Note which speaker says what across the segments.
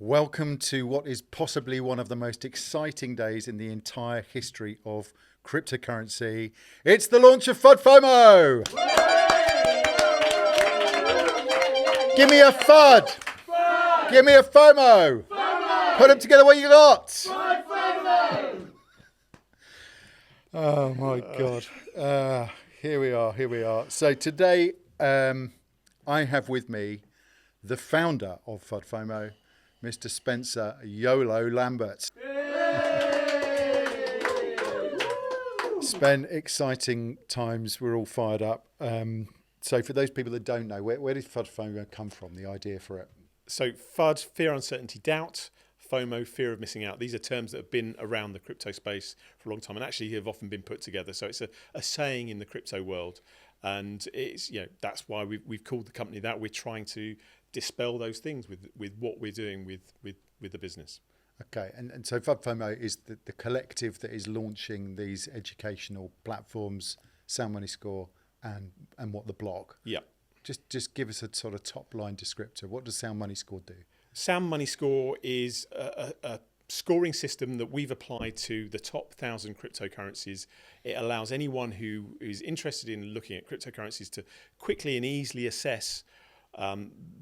Speaker 1: Welcome to what is possibly one of the most exciting days in the entire history of cryptocurrency. It's the launch of Fudfomo! Give me a FUD! FUD! Give me a FOMO! FOMO! Put them together, what you got? Fudfomo! Oh my God. Here we are. So today I have with me the founder of Fudfomo, Mr. Spencer YOLO Lambert. Spen, exciting times. We're all fired up. So for those people that don't know, where did Fudfomo come from, the idea for it?
Speaker 2: So FUD, fear, uncertainty, doubt. FOMO, fear of missing out. These are terms that have been around the crypto space for a long time and actually have often been put together. So it's a saying in the crypto world. And it's, that's why we've called the company that. We're trying to dispel those things with what we're doing with the business.
Speaker 1: Okay, and so Fudfomo is the collective that is launching these educational platforms, Sound Money Score and What the Block.
Speaker 2: Yeah.
Speaker 1: Just give us a sort of top line descriptor. What does Sound Money Score do?
Speaker 2: Sound Money Score is a scoring system that we've applied to the top 1,000 cryptocurrencies. It allows anyone who is interested in looking at cryptocurrencies to quickly and easily assess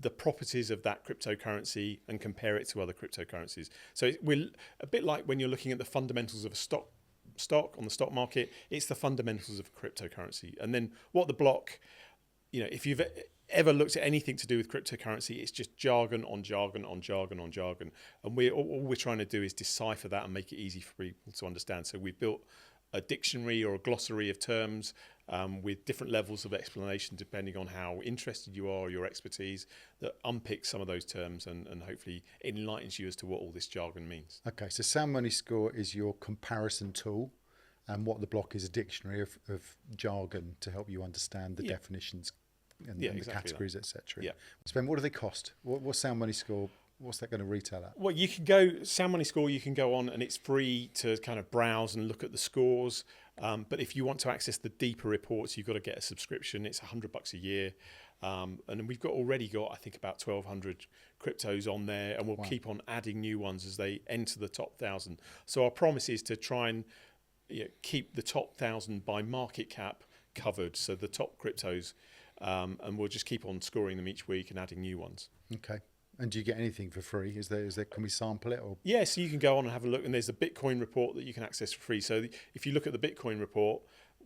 Speaker 2: the properties of that cryptocurrency and compare it to other cryptocurrencies. So we're a bit like when you're looking at the fundamentals of a stock on the stock market. It's the fundamentals of a cryptocurrency. And then what the block, if you've ever looked at anything to do with cryptocurrency, it's just jargon on jargon on jargon on jargon. And all we're trying to do is decipher that and make it easy for people to understand. So we've built a dictionary or a glossary of terms with different levels of explanation depending on how interested you are, your expertise, that unpicks some of those terms and hopefully enlightens you as to what all this jargon means.
Speaker 1: Okay, so Sound Money Score is your comparison tool, and What the Block is a dictionary of jargon to help you understand the definitions and the categories, etc.
Speaker 2: Yeah.
Speaker 1: Spen, what do they cost? What's Sound Money Score? What's that going to retail at?
Speaker 2: Well, you can go Sound Money Score. You can go on, and it's free to kind of browse and look at the scores. But if you want to access the deeper reports, you've got to get a subscription. It's $100 a year, and we've already got I think about 1,200 cryptos on there, and we'll keep on adding new ones as they enter the top 1,000. So our promise is to try and keep the top 1,000 by market cap covered. So the top cryptos, and we'll just keep on scoring them each week and adding new ones.
Speaker 1: Okay. And do you get anything for free? Is there? Can we sample it? Or?
Speaker 2: Yeah, so you can go on and have a look, and there's a Bitcoin report that you can access for free. So if you look at the Bitcoin report,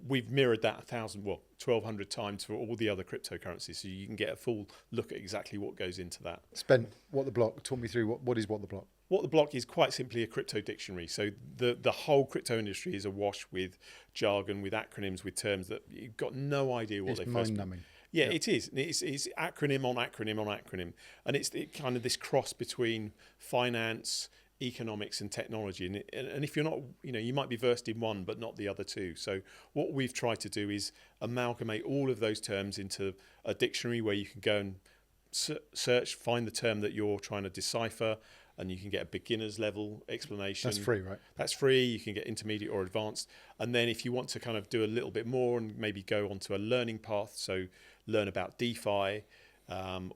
Speaker 2: we've mirrored that 1,200 times for all the other cryptocurrencies, so you can get a full look at exactly what goes into that.
Speaker 1: Spen, What the Block? Talk me through what is What the Block?
Speaker 2: What the Block is quite simply a crypto dictionary. So the whole crypto industry is awash with jargon, with acronyms, with terms that you've got no idea what they first mean.
Speaker 1: Mind-numbing.
Speaker 2: Yeah, it is. It's acronym on acronym on acronym. And it's kind of this cross between finance, economics and technology. And if you're not, you might be versed in one, but not the other two. So what we've tried to do is amalgamate all of those terms into a dictionary where you can go and search, find the term that you're trying to decipher, and you can get a beginner's level explanation.
Speaker 1: That's free, right?
Speaker 2: That's free. You can get intermediate or advanced. And then if you want to kind of do a little bit more and maybe go onto a learning path, so learn about DeFi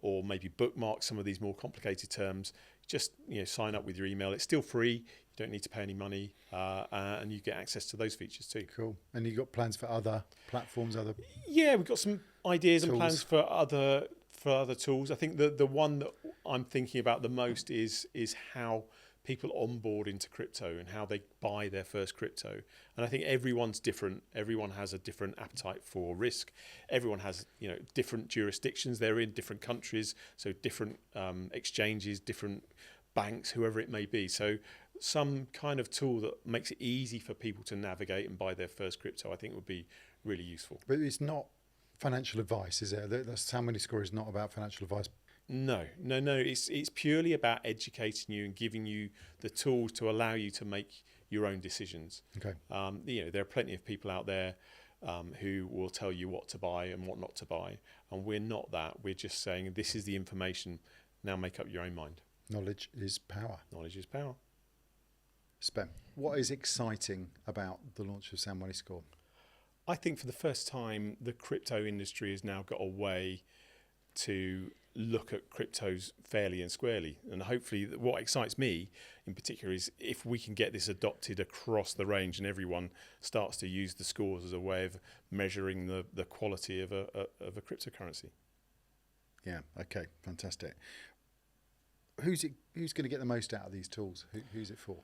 Speaker 2: or maybe bookmark some of these more complicated terms, just sign up with your email. It's still free. You don't need to pay any money, and you get access to those features too.
Speaker 1: Cool. And you got plans for other platforms?
Speaker 2: Yeah, we've got some ideas
Speaker 1: tools.
Speaker 2: And plans for other tools. I think the one that I'm thinking about the most is how people onboard into crypto and how they buy their first crypto. And I think everyone's different. Everyone has a different appetite for risk. Everyone has different jurisdictions they're in, different countries, so different exchanges, different banks, whoever it may be. So some kind of tool that makes it easy for people to navigate and buy their first crypto, I think would be really useful.
Speaker 1: But it's not financial advice, is it? The Sound Money Score is not about financial advice.
Speaker 2: No. It's purely about educating you and giving you the tools to allow you to make your own decisions.
Speaker 1: Okay.
Speaker 2: There are plenty of people out there who will tell you what to buy and what not to buy, and we're not that. We're just saying this is the information. Now make up your own mind.
Speaker 1: Knowledge is power.
Speaker 2: Knowledge is power.
Speaker 1: Spen, what is exciting about the launch of Sound Money Score?
Speaker 2: I think for the first time, the crypto industry has now got a way to look at cryptos fairly and squarely. And hopefully what excites me in particular is if we can get this adopted across the range and everyone starts to use the scores as a way of measuring the quality of a cryptocurrency.
Speaker 1: Yeah. Okay. Fantastic. Who's going to get the most out of these tools? Who's it for?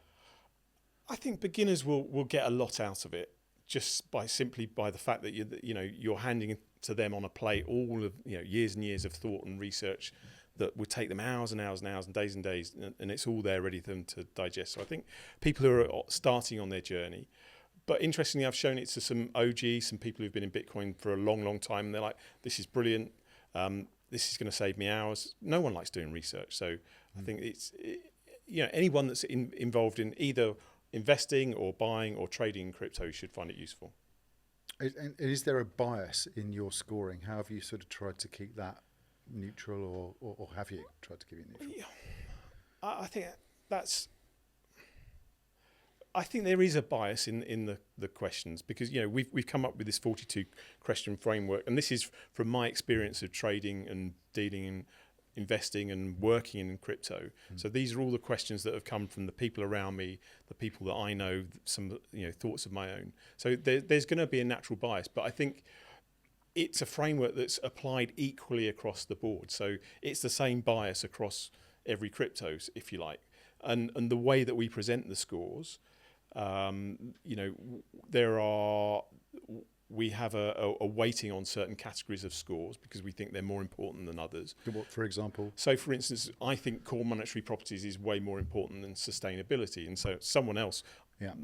Speaker 2: I think beginners will get a lot out of it just by the fact that you're handing to them on a plate all of years and years of thought and research that would take them hours and hours and hours and days, and it's all there ready for them to digest. So I think people who are starting on their journey. But interestingly, I've shown it to some OGs, some people who've been in Bitcoin for a long, long time, and they're like, "This is brilliant. This is going to save me hours." No one likes doing research, so I think anyone that's involved in either investing or buying or trading in crypto should find it useful.
Speaker 1: And is there a bias in your scoring? How have you sort of tried to keep that neutral, or have you tried to keep it neutral?
Speaker 2: Yeah. I think there is a bias in the questions because we've come up with this 42 question framework, and this is from my experience of trading and dealing in investing and working in crypto. So these are all the questions that have come from the people around me, the people that I know, some thoughts of my own. So there's going to be a natural bias, but I think it's a framework that's applied equally across the board. So it's the same bias across every cryptos, if you like, and the way that we present the scores. We have a weighting on certain categories of scores because we think they're more important than others.
Speaker 1: What, for example?
Speaker 2: So, for instance, I think core monetary properties is way more important than sustainability, and so someone else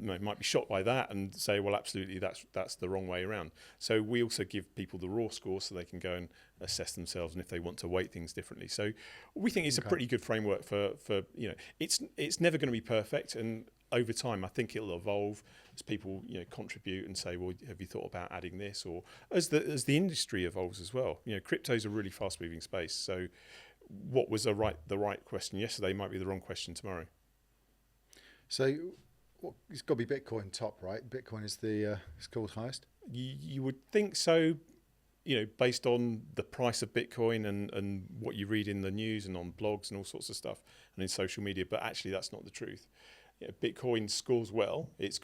Speaker 2: might be shocked by that and say, well, absolutely, that's the wrong way around. So we also give people the raw score so they can go and assess themselves and if they want to weight things differently. So we think it's a pretty good framework for it's never going to be perfect, and over time, I think it'll evolve as people contribute and say, well, have you thought about adding this? Or as the industry evolves as well. Crypto is a really fast-moving space. So what was the right question yesterday might be the wrong question tomorrow.
Speaker 1: So it's got to be Bitcoin top, right? Bitcoin is the scored highest?
Speaker 2: You would think so, based on the price of Bitcoin and what you read in the news and on blogs and all sorts of stuff and in social media. But actually, that's not the truth. Bitcoin scores well. It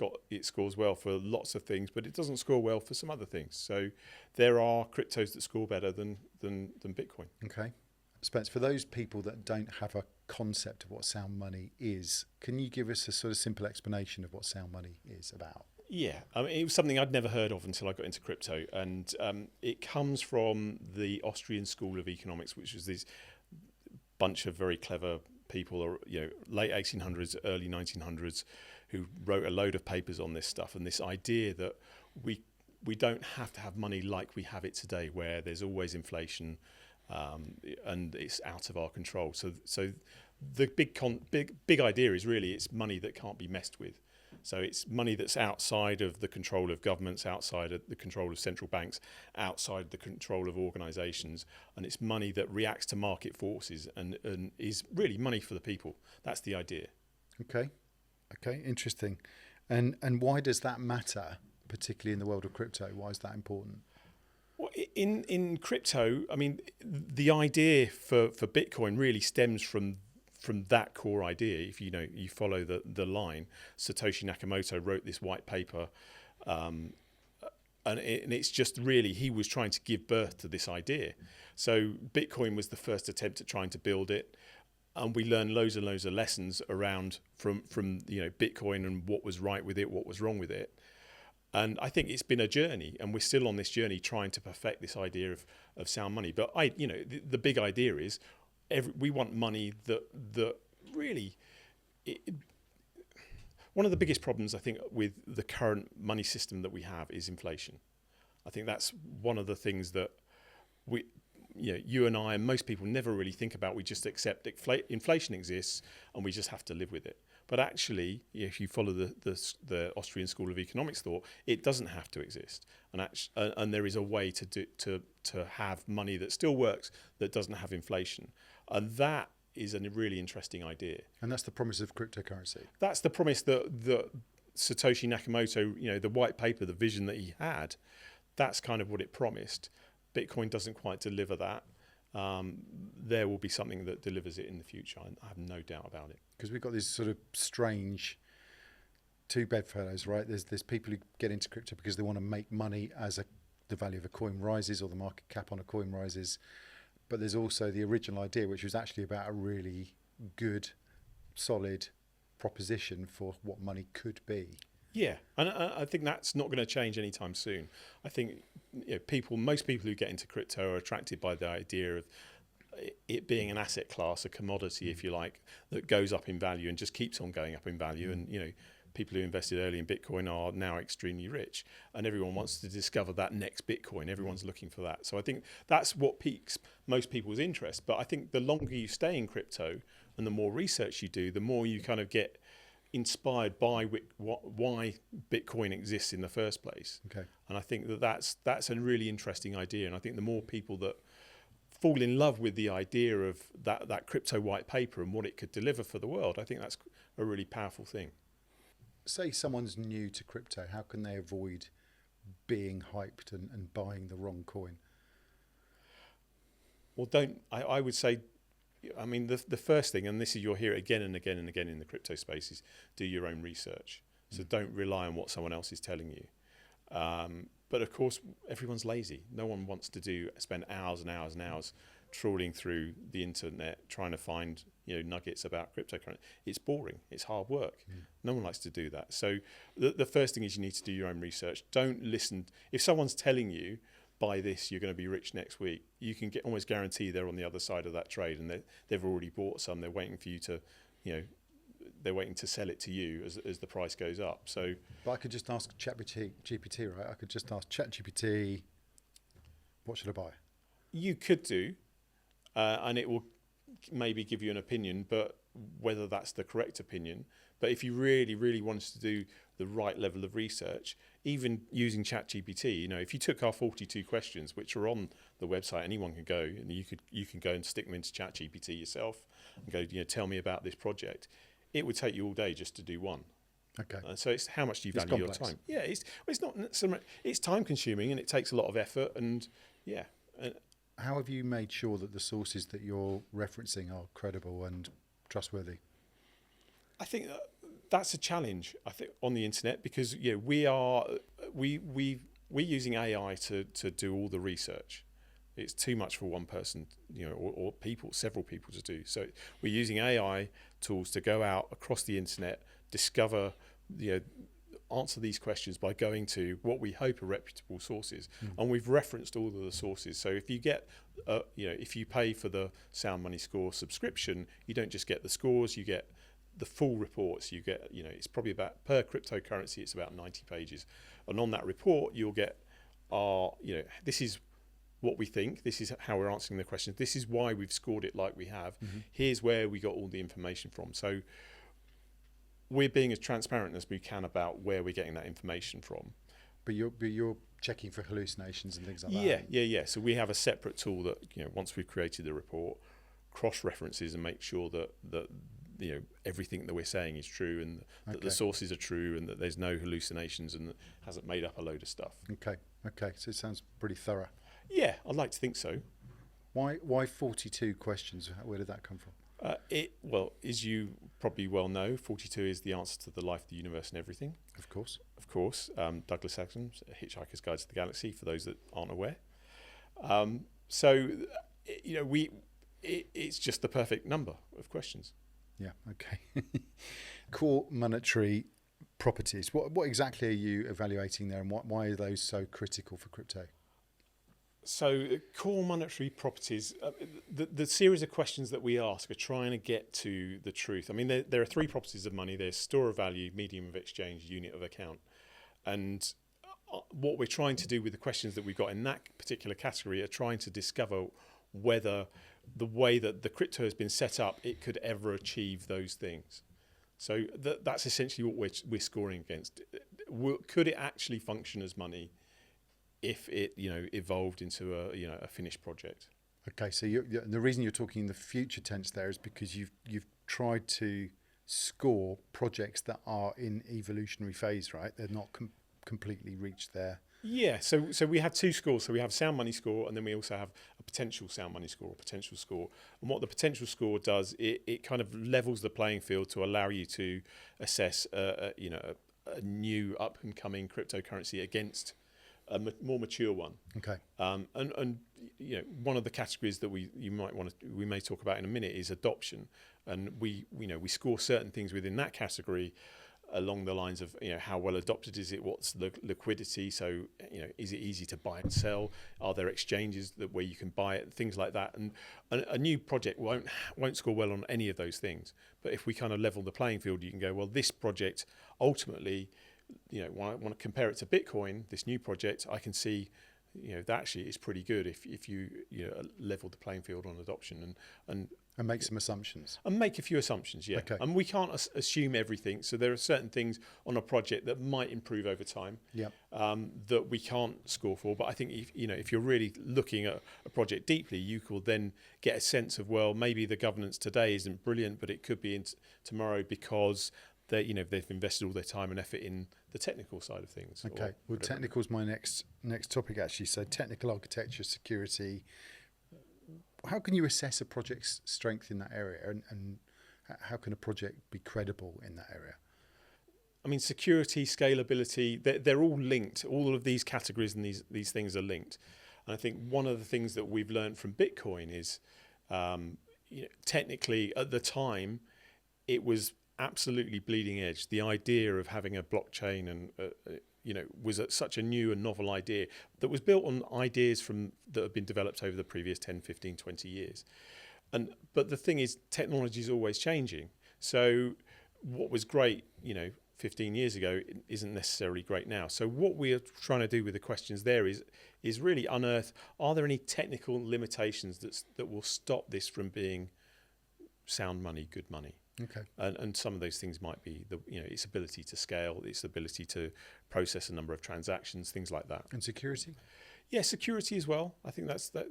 Speaker 2: scores well for lots of things, but it doesn't score well for some other things. So there are cryptos that score better than Bitcoin.
Speaker 1: Okay. Spence, for those people that don't have a concept of what sound money is, can you give us a sort of simple explanation of what sound money is about?
Speaker 2: Yeah, it was something I'd never heard of until I got into crypto, and it comes from the Austrian School of Economics, which was this bunch of very clever people, late 1800s, early 1900s, who wrote a load of papers on this stuff, and this idea that we don't have to have money like we have it today, where there's always inflation, and it's out of our control. So the big idea is really it's money that can't be messed with. So it's money that's outside of the control of governments, outside of the control of central banks, outside the control of organisations, and it's money that reacts to market forces and is really money for the people. That's the idea. Okay,
Speaker 1: interesting. And why does that matter, particularly in the world of crypto? Why is that important?
Speaker 2: Well, in crypto, I mean, the idea for Bitcoin really stems from that core idea. If you follow the line, Satoshi Nakamoto wrote this white paper, and it's just really he was trying to give birth to this idea. So Bitcoin was the first attempt at trying to build it, and we learned loads and loads of lessons around from Bitcoin and what was right with it, what was wrong with it. And I think it's been a journey, and we're still on this journey trying to perfect this idea of sound money. But the big idea is we want money that really. One of the biggest problems I think with the current money system that we have is inflation. I think that's one of the things that you and I and most people never really think about. We just accept inflation exists and we just have to live with it. But actually, if you follow the Austrian School of Economics thought, it doesn't have to exist, and there is a way to have money that still works that doesn't have inflation, and that is a really interesting idea.
Speaker 1: And that's the promise of cryptocurrency.
Speaker 2: That's the promise that Satoshi Nakamoto, the white paper, the vision that he had, that's kind of what it promised. Bitcoin doesn't quite deliver that. there will be something that delivers it in the future. I have no doubt about it.
Speaker 1: Because we've got these sort of strange two bedfellows, right? There's people who get into crypto because they want to make money as the value of a coin rises or the market cap on a coin rises. But there's also the original idea, which was actually about a really good, solid proposition for what money could be.
Speaker 2: Yeah, and I think that's not going to change anytime soon. I think most people who get into crypto are attracted by the idea of it being an asset class, a commodity, if you like, that goes up in value and just keeps on going up in value. And people who invested early in Bitcoin are now extremely rich, and everyone wants to discover that next Bitcoin. Everyone's looking for that. So I think that's what piques most people's interest. But I think the longer you stay in crypto and the more research you do, the more you kind of get inspired by why Bitcoin exists in the first place.
Speaker 1: Okay.
Speaker 2: And I think that's a really interesting idea. And I think the more people that fall in love with the idea of that crypto white paper and what it could deliver for the world, I think that's a really powerful thing.
Speaker 1: Say someone's new to crypto, how can they avoid being hyped and buying the wrong coin?
Speaker 2: Well, I would say, I mean, the first thing, and this is, you'll hear it again and again and again in the crypto space, is do your own research. So don't rely on what someone else is telling you. But of course, everyone's lazy. No one wants to spend hours and hours and hours trawling through the internet trying to find nuggets about cryptocurrency. It's boring. It's hard work. No one likes to do that. So the first thing is you need to do your own research. Don't listen. If someone's telling you, buy this, you're going to be rich next week, you can almost guarantee they're on the other side of that trade, and they've already bought some. They're waiting for you to, they're waiting to sell it to you as the price goes up. So,
Speaker 1: but I could just ask ChatGPT, right? I could just ask ChatGPT, what should I buy?
Speaker 2: You could do, and it will maybe give you an opinion, but whether that's the correct opinion. But if you really, really wanted to do the right level of research, even using ChatGPT, if you took our 42 questions, which are on the website, anyone can go, and you can go and stick them into ChatGPT yourself and go, tell me about this project. It would take you all day just to do one.
Speaker 1: Okay.
Speaker 2: So it's how much do you value your time? Yeah, it's not so much, it's time consuming and it takes a lot of effort, and yeah.
Speaker 1: How have you made sure that the sources that you're referencing are credible and trustworthy?
Speaker 2: I think that's a challenge, I think, on the internet, because we're using AI to do all the research. It's too much for one person, or several people to do. So we're using AI tools to go out across the internet, discover, answer these questions by going to what we hope are reputable sources. And we've referenced all of the sources. So if you get, if you pay for the Sound Money Score subscription, you don't just get the scores, you get the full reports. You get, it's probably about, per cryptocurrency, it's about 90 pages. And on that report, you'll get this is what we think, this is how we're answering the questions, this is why we've scored it like we have, here's where we got all the information from. So we're being as transparent as we can about where we're getting that information from.
Speaker 1: But you're checking for hallucinations and things like that.
Speaker 2: Yeah. So we have a separate tool that, once we've created the report, cross-references and make sure that everything that we're saying is true, and that the sources are true, and that there's no hallucinations, and that hasn't made up a load of stuff.
Speaker 1: Okay. So it sounds pretty thorough.
Speaker 2: Yeah, I'd like to think so.
Speaker 1: Why 42 questions? Where did that come from?
Speaker 2: As you probably well know, 42 is the answer to the life, the universe, and everything.
Speaker 1: Of course.
Speaker 2: Douglas Adams, Hitchhiker's Guide to the Galaxy, for those that aren't aware. It's just the perfect number of questions.
Speaker 1: Yeah, okay. Core monetary properties. What exactly are you evaluating there, and why are those so critical for crypto?
Speaker 2: So core monetary properties, the series of questions that we ask are trying to get to the truth. I mean, there are three properties of money. There's store of value, medium of exchange, unit of account. And what we're trying to do with the questions that we've got in that particular category are trying to discover whether the way that the crypto has been set up, it could ever achieve those things. So that's essentially what we're scoring against. Could it actually function as money if it evolved into a finished project? Okay,
Speaker 1: so the reason you're talking in the future tense there is because you've tried to score projects that are in evolutionary phase, right? They're not completely reached their...
Speaker 2: Yeah, so we have two scores. So we have sound money score, and then we also have a potential sound money score or potential score. And what the potential score does, it kind of levels the playing field to allow you to assess, a new up and coming cryptocurrency against a more mature one.
Speaker 1: Okay.
Speaker 2: And one of the categories that we may talk about in a minute is adoption, and we score certain things within that category along the lines of how well adopted is it, what's the liquidity, so is it easy to buy and sell, are there exchanges where you can buy it, things like that. And a new project won't score well on any of those things, but if we kind of level the playing field, you can go, well, this project ultimately, when I want to compare it to Bitcoin, this new project, I can see that actually is pretty good if you level the playing field on adoption and
Speaker 1: make some assumptions.
Speaker 2: And make a few assumptions, yeah.
Speaker 1: Okay.
Speaker 2: And we can't assume everything. So there are certain things on a project that might improve over time,
Speaker 1: Yep.
Speaker 2: that we can't score for. But I think if you're really looking at a project deeply, you could then get a sense of, well, maybe the governance today isn't brilliant, but it could be tomorrow because they've invested all their time and effort in the technical side of things.
Speaker 1: Okay. Well, technical is my next topic actually. So technical architecture, security. How can you assess a project's strength in that area, and how can a project be credible in that area?
Speaker 2: I mean, security, scalability, they're all linked. All of these categories and these things are linked. And I think one of the things that we've learned from Bitcoin is, technically at the time, it was absolutely bleeding edge. The idea of having a blockchain and was such a new and novel idea that was built on ideas that have been developed over the previous 10, 15, 20 years. But the thing is, technology is always changing. So what was great, 15 years ago isn't necessarily great now. So what we're trying to do with the questions there is really unearth, are there any technical limitations that will stop this from being sound money, good money?
Speaker 1: Okay.
Speaker 2: And some of those things might be its ability to scale, its ability to process a number of transactions, things like that.
Speaker 1: And security?
Speaker 2: Yeah, security as well. I think that's that.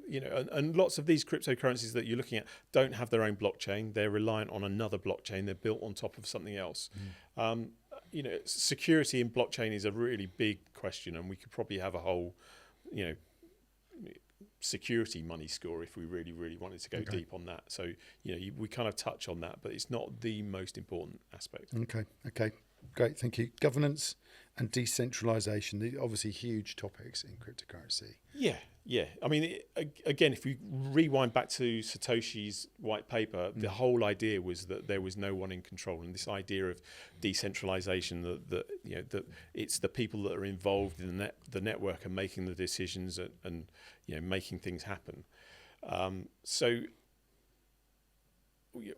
Speaker 2: And lots of these cryptocurrencies that you're looking at don't have their own blockchain. They're reliant on another blockchain. They're built on top of something else. Security in blockchain is a really big question, and we could probably have a whole, security money score if we really, really wanted to go deep on that. So, we kind of touch on that, but it's not the most important aspect.
Speaker 1: Okay. Great. Thank you. Governance and decentralization, these are obviously huge topics in cryptocurrency.
Speaker 2: Yeah. I mean, again, if we rewind back to Satoshi's white paper, the whole idea was that there was no one in control, and this idea of decentralization, that it's the people that are involved in the network and making the decisions and making things happen. So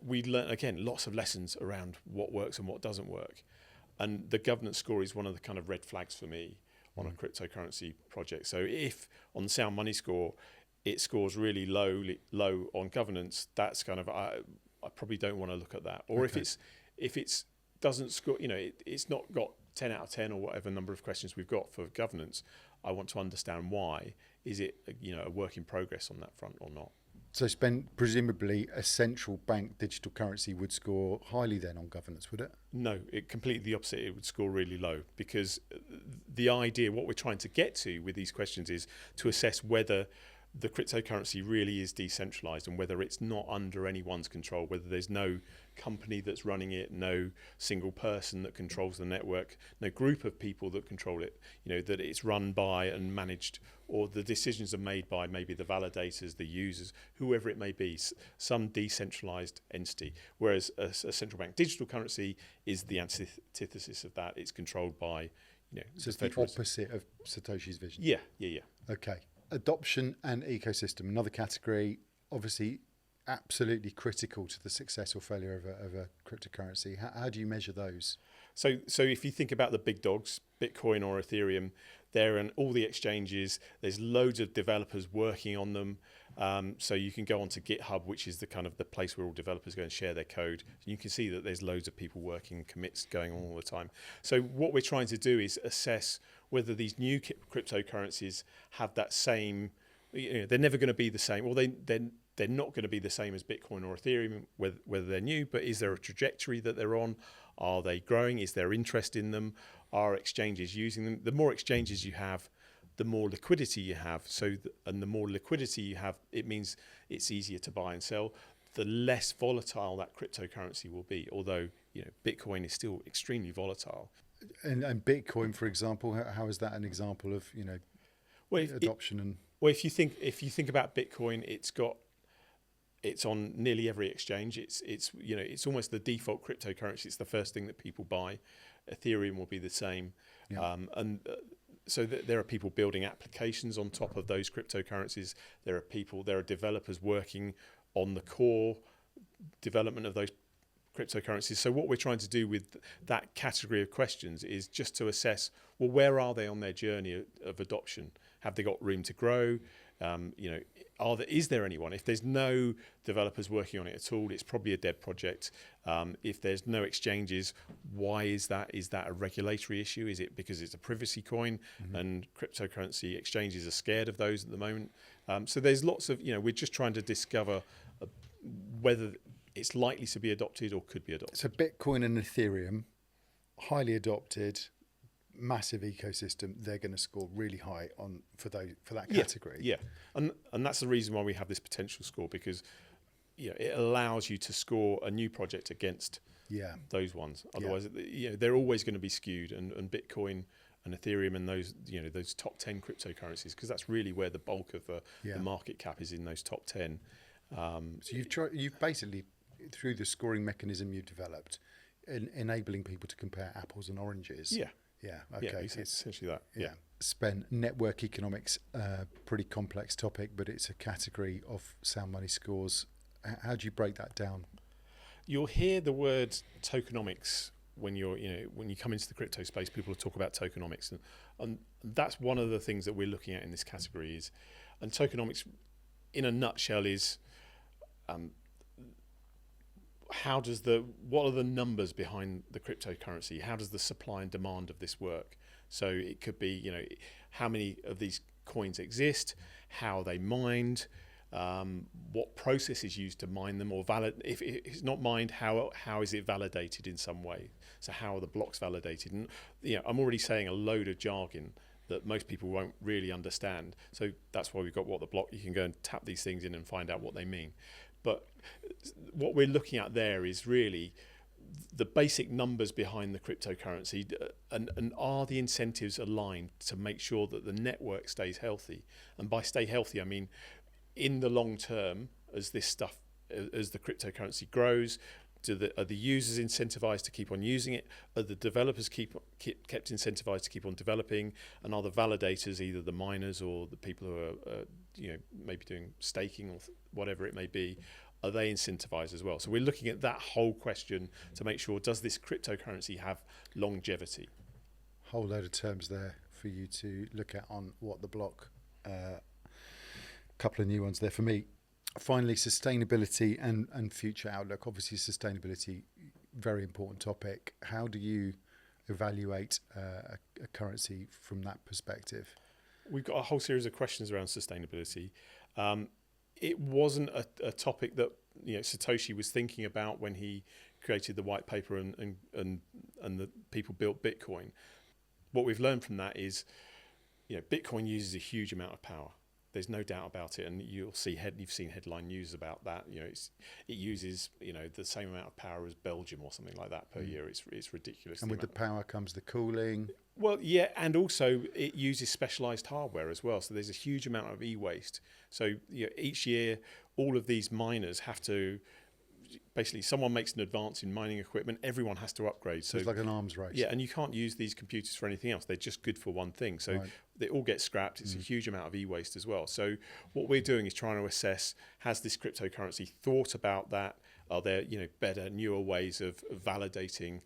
Speaker 2: we learn, again, lots of lessons around what works and what doesn't work. And the governance score is one of the kind of red flags for me on a cryptocurrency project. So if on the sound money score, it scores really low on governance, that's kind of, I probably don't want to look at that. Or if it's doesn't score, it's not got 10 out of 10 or whatever number of questions we've got for governance, I want to understand why. Is it a work in progress on that front or not?
Speaker 1: So presumably a central bank digital currency would score highly then on governance, would it?
Speaker 2: No, completely the opposite. It would score really low, because the idea, what we're trying to get to with these questions is to assess whether the cryptocurrency really is decentralized and whether it's not under anyone's control, whether there's no company that's running it, no single person that controls the network, no group of people that control it, that it's run by and managed, or the decisions are made by maybe the validators, the users, whoever it may be, some decentralized entity. Whereas a central bank digital currency is the antithesis of that. It's controlled by,
Speaker 1: So it's the opposite of Satoshi's vision.
Speaker 2: Yeah.
Speaker 1: Okay. Adoption and ecosystem, another category, obviously absolutely critical to the success or failure of a cryptocurrency. How do you measure those?
Speaker 2: So if you think about the big dogs, Bitcoin or Ethereum, they're in all the exchanges. There's loads of developers working on them. So you can go onto GitHub, which is the kind of the place where all developers go and share their code. And you can see that there's loads of people working, commits going on all the time. So what we're trying to do is assess whether these new cryptocurrencies have that same, they're never going to be the same. Well, they're not going to be the same as Bitcoin or Ethereum, whether they're new, but is there a trajectory that they're on? Are they growing? Is there interest in them? are exchanges using them. The more exchanges you have, the more liquidity you have. And the more liquidity you have, it means it's easier to buy and sell. The less volatile that cryptocurrency will be. Although Bitcoin is still extremely volatile.
Speaker 1: And Bitcoin, for example, how is that an example of adoption?
Speaker 2: Well, if you think about Bitcoin, it's on nearly every exchange. It's almost the default cryptocurrency. It's the first thing that people buy. Ethereum will be the same, so there are people building applications on top of those cryptocurrencies. There are developers working on the core development of those cryptocurrencies. So what we're trying to do with that category of questions is just to assess, well, where are they on their journey of adoption? Have they got room to grow? Is there anyone? If there's no developers working on it at all, it's probably a dead project. If there's no exchanges, why is that? Is that a regulatory issue? Is it because it's a privacy coin and cryptocurrency exchanges are scared of those at the moment? So there's lots of, we're just trying to discover whether it's likely to be adopted or could be adopted.
Speaker 1: So Bitcoin and Ethereum, highly adopted, massive ecosystem. They're going to score really high for that category.
Speaker 2: Yeah. And that's the reason why we have this potential score, because it allows you to score a new project against those ones. Otherwise, they're always going to be skewed. And Bitcoin and Ethereum and those top 10 cryptocurrencies, because that's really where the bulk of the market cap is, in those top 10.
Speaker 1: So you've basically, through the scoring mechanism you've developed, enabling people to compare apples and oranges. Yeah. Okay.
Speaker 2: Yeah, it's essentially that. Yeah.
Speaker 1: Spen, network economics, pretty complex topic, but it's a category of sound money scores. How do you break that down?
Speaker 2: You'll hear the word tokenomics when you come into the crypto space. People will talk about tokenomics, and that's one of the things that we're looking at in this category. And tokenomics, in a nutshell, is what are the numbers behind the cryptocurrency? How does the supply and demand of this work? So it could be, how many of these coins exist, how are they mined, what process is used to mine them, or if it's not mined, how is it validated in some way? So how are the blocks validated? And I'm already saying a load of jargon that most people won't really understand. So that's why we've got what the block. You can go and tap these things in and find out what they mean. But what we're looking at there is really the basic numbers behind the cryptocurrency, and are the incentives aligned to make sure that the network stays healthy? And by stay healthy, I mean in the long term, as the cryptocurrency grows, are the users incentivized to keep on using it? Are the developers kept incentivized to keep on developing? And are the validators, either the miners or the people who are maybe doing staking or whatever it may be, are they incentivized as well? So we're looking at that whole question to make sure, does this cryptocurrency have longevity?
Speaker 1: Whole load of terms there for you to look at on what the block. Couple of new ones there for me. Finally, sustainability and future outlook. Obviously, sustainability, very important topic. How do you evaluate a currency from that perspective?
Speaker 2: We've got a whole series of questions around sustainability. It wasn't a topic that Satoshi was thinking about when he created the white paper and the people built Bitcoin. What we've learned from that is, Bitcoin uses a huge amount of power. There's no doubt about it, and you've seen headline news about that. It uses the same amount of power as Belgium or something like that per year. It's ridiculous.
Speaker 1: And with the power comes the cooling.
Speaker 2: Well, yeah, and also it uses specialized hardware as well. So there's a huge amount of e-waste. So each year, all of these miners have to. Basically, someone makes an advance in mining equipment, everyone has to upgrade.
Speaker 1: So it's like an arms race.
Speaker 2: Yeah, and you can't use these computers for anything else. They're just good for one thing. So they all get scrapped. It's a huge amount of e-waste as well. So what we're doing is trying to assess, has this cryptocurrency thought about that? Are there better, newer ways of validating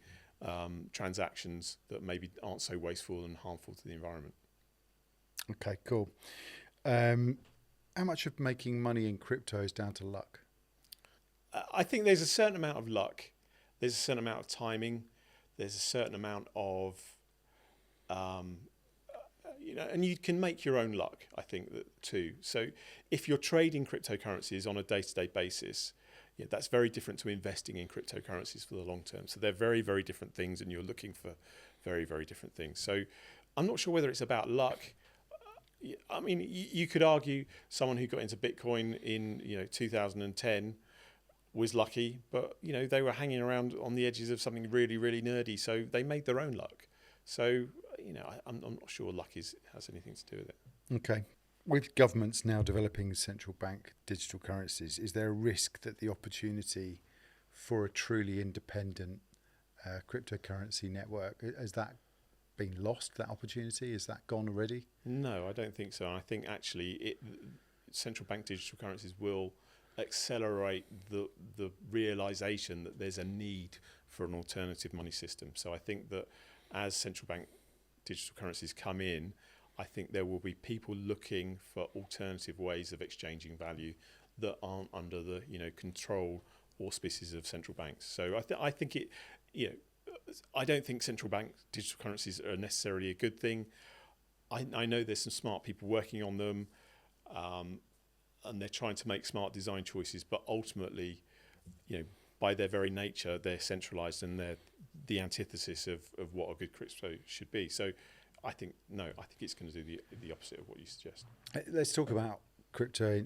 Speaker 2: transactions that maybe aren't so wasteful and harmful to the environment?
Speaker 1: Okay, cool. How much of making money in crypto is down to luck?
Speaker 2: I think there's a certain amount of luck. There's a certain amount of timing. There's a certain amount of, and you can make your own luck, I think, too. So if you're trading cryptocurrencies on a day-to-day basis, that's very different to investing in cryptocurrencies for the long term. So they're very, very different things, and you're looking for very, very different things. So I'm not sure whether it's about luck. I mean, you could argue someone who got into Bitcoin in 2010 was lucky, but they were hanging around on the edges of something really, really nerdy, so they made their own luck. So I'm not sure luck has anything to do with it.
Speaker 1: Okay. With governments now developing central bank digital currencies, is there a risk that the opportunity for a truly independent cryptocurrency network, has that been lost, that opportunity? Is that gone already?
Speaker 2: No, I don't think so. I think actually central bank digital currencies will accelerate the realization that there's a need for an alternative money system. So I think that as central bank digital currencies come in, I think there will be people looking for alternative ways of exchanging value that aren't under the control auspices of central banks. So I think it, I don't think central bank digital currencies are necessarily a good thing. I know there's some smart people working on them, and they're trying to make smart design choices, but ultimately, by their very nature, they're centralized and they're the antithesis of what a good crypto should be. So I think it's going to do the opposite of what you suggest.
Speaker 1: Let's talk about crypto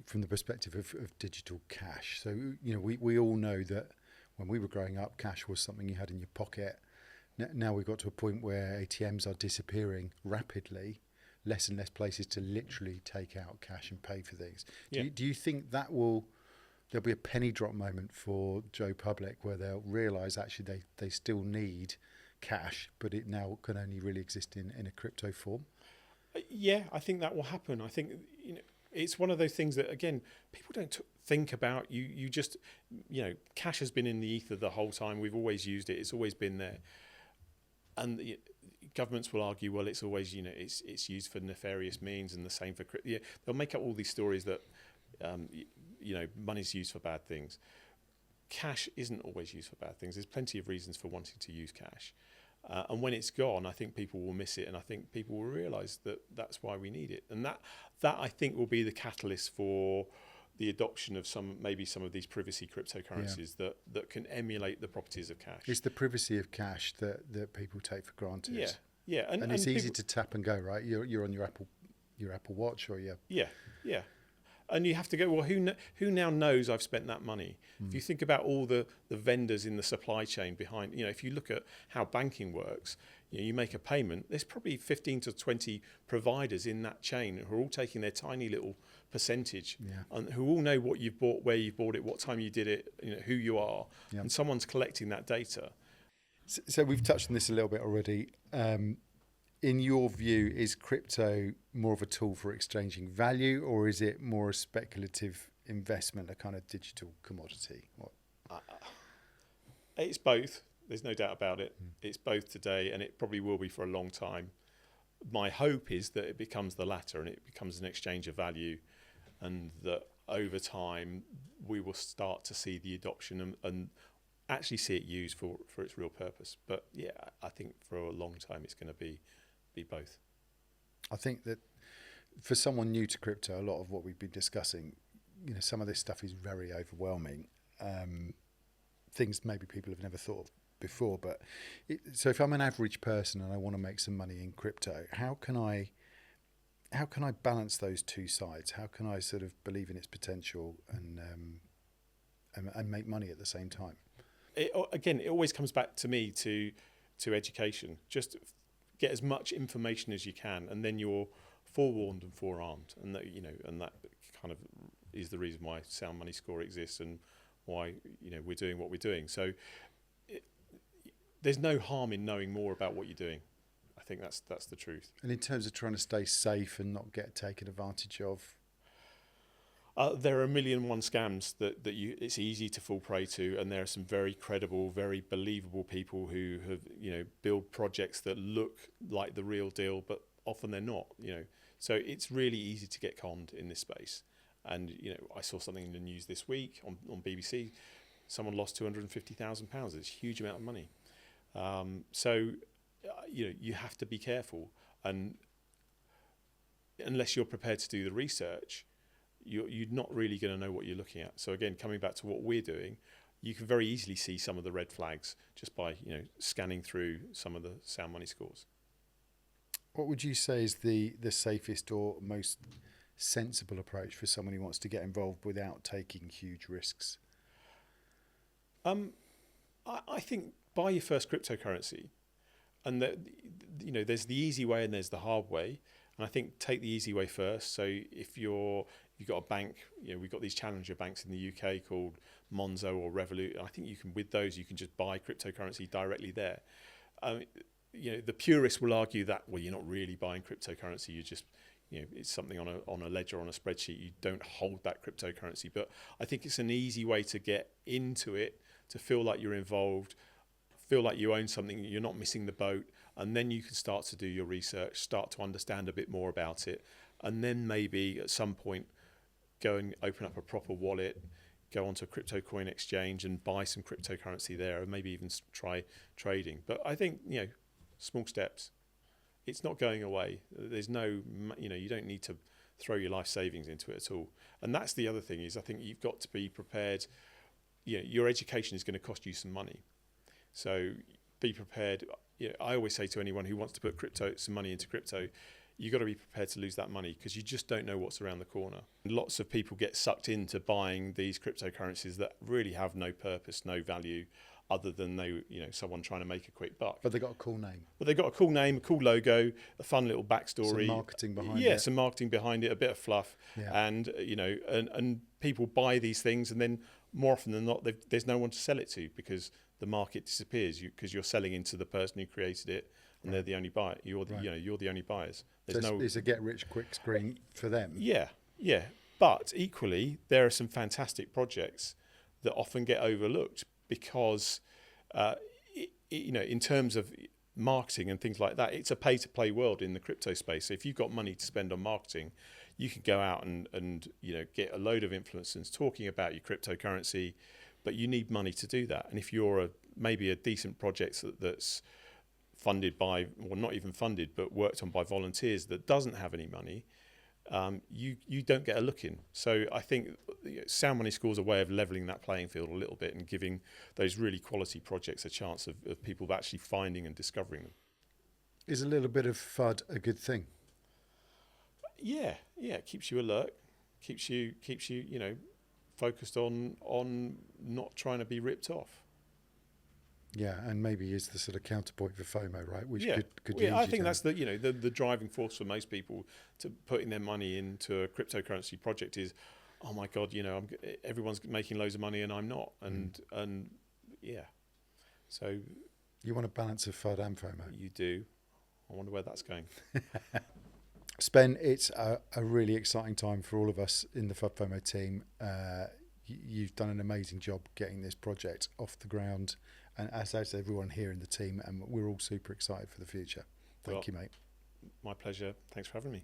Speaker 1: from the perspective of digital cash. So we all know that when we were growing up, cash was something you had in your pocket. Now we've got to a point where ATMs are disappearing rapidly, less and less places to literally take out cash and pay for things. Do you think there'll be a penny drop moment for Joe Public where they'll realise actually they still need cash, but it now can only really exist in a crypto form?
Speaker 2: Yeah, I think that will happen. I think it's one of those things that, again, people don't think about. You just, cash has been in the ether the whole time. We've always used it. It's always been there. And governments will argue, well, it's always, it's used for nefarious means, and the same for crypto. Yeah, they'll make up all these stories that, money's used for bad things. Cash isn't always used for bad things. There's plenty of reasons for wanting to use cash. And when it's gone, I think people will miss it, and I think people will realise that that's why we need it. And that I think will be the catalyst for the adoption of some of these privacy cryptocurrencies that can emulate the properties of cash.
Speaker 1: It's the privacy of cash that people take for granted.
Speaker 2: Yeah,
Speaker 1: and it's easy to tap and go, right? You're on your Apple Watch or your
Speaker 2: yeah. And you have to go, well, who now knows I've spent that money? If you think about all the vendors in the supply chain behind, if you look at how banking works, you make a payment, there's probably 15 to 20 providers in that chain who are all taking their tiny little percentage, and who all know what you've bought, where you've bought it, what time you did it, who you are, and someone's collecting that data.
Speaker 1: So we've touched on this a little bit already. In your view, is crypto more of a tool for exchanging value, or is it more a speculative investment, a kind of digital commodity?
Speaker 2: It's both. There's no doubt about it. It's both today, and it probably will be for a long time. My hope is that it becomes the latter, and it becomes an exchange of value, and that over time we will start to see the adoption and actually see it used for its real purpose. But yeah, I think for a long time it's going to be both.
Speaker 1: I think that for someone new to crypto, a lot of what we've been discussing, some of this stuff is very overwhelming. Things maybe people have never thought of before. But so if I'm an average person and I want to make some money in crypto, how can I balance those two sides? How can I sort of believe in its potential and make money at the same time?
Speaker 2: It always comes back to me to education. Just get as much information as you can, and then you're forewarned and forearmed, and that kind of is the reason why Sound Money Score exists and why we're doing what we're doing. So there's no harm in knowing more about what you're doing. I think that's the truth.
Speaker 1: And in terms of trying to stay safe and not get taken advantage of,
Speaker 2: there are 1,000,001 scams that it's easy to fall prey to, and there are some very credible, very believable people who have build projects that look like the real deal, but often they're not. So it's really easy to get conned in this space. And I saw something in the news this week on BBC. Someone lost £250,000. It's a huge amount of money. So you have to be careful, and unless you're prepared to do the research, you're not really going to know what you're looking at. So again, coming back to what we're doing, you can very easily see some of the red flags just by scanning through some of the sound money scores.
Speaker 1: What would you say is the safest or most sensible approach for someone who wants to get involved without taking huge risks?
Speaker 2: I think buy your first cryptocurrency, and there's the easy way and there's the hard way. And I think take the easy way first. So if you've got a bank, we've got these challenger banks in the UK called Monzo or Revolut. I think with those you can just buy cryptocurrency directly there. The purists will argue that, well, you're not really buying cryptocurrency. You just it's something on a ledger, on a spreadsheet. You don't hold that cryptocurrency. But I think it's an easy way to get into it, to feel like you're involved, feel like you own something, you're not missing the boat, and then you can start to do your research, start to understand a bit more about it, and then maybe at some point go and open up a proper wallet, go onto a crypto coin exchange and buy some cryptocurrency there, and maybe even try trading. But I think, small steps. It's not going away. There's no, you don't need to throw your life savings into it at all. And that's the other thing is I think you've got to be prepared. Your education is going to cost you some money. So be prepared. I always say to anyone who wants to put some money into crypto, you've got to be prepared to lose that money because you just don't know what's around the corner. Lots of people get sucked into buying these cryptocurrencies that really have no purpose, no value, other than someone trying to make a quick buck.
Speaker 1: But they got a cool name.
Speaker 2: But they've got a cool name, a cool logo, a fun little backstory.
Speaker 1: Some marketing behind it.
Speaker 2: Yeah, some marketing behind it, a bit of fluff.
Speaker 1: Yeah.
Speaker 2: And, and people buy these things, and then more often than not, there's no one to sell it to because the market disappears because you're selling into the person who created it, and they're the only buyer. You're the only buyers.
Speaker 1: It's a get-rich-quick scheme for them.
Speaker 2: Yeah. But equally, there are some fantastic projects that often get overlooked because, in terms of marketing and things like that, it's a pay-to-play world in the crypto space. So if you've got money to spend on marketing, you can go out and get a load of influencers talking about your cryptocurrency, but you need money to do that. And if you're maybe a decent project that's funded by, or not even funded, but worked on by volunteers that doesn't have any money, you don't get a look in. So I think sound money scores a way of levelling that playing field a little bit and giving those really quality projects a chance of people actually finding and discovering them.
Speaker 1: Is a little bit of FUD a good thing?
Speaker 2: Yeah, it keeps you alert, keeps you focused on not trying to be ripped off.
Speaker 1: Yeah, and maybe is the sort of counterpoint for FOMO, right? Which could
Speaker 2: I think that's the driving force for most people to putting their money into a cryptocurrency project is, oh my God, everyone's making loads of money and I'm not, and so
Speaker 1: you want a balance of FUD and FOMO.
Speaker 2: You do. I wonder where that's going.
Speaker 1: Spen, it's a really exciting time for all of us in the Fudfomo team. You've done an amazing job getting this project off the ground, and as has everyone here in the team, and we're all super excited for the future. Thank you, mate.
Speaker 2: My pleasure. Thanks for having me.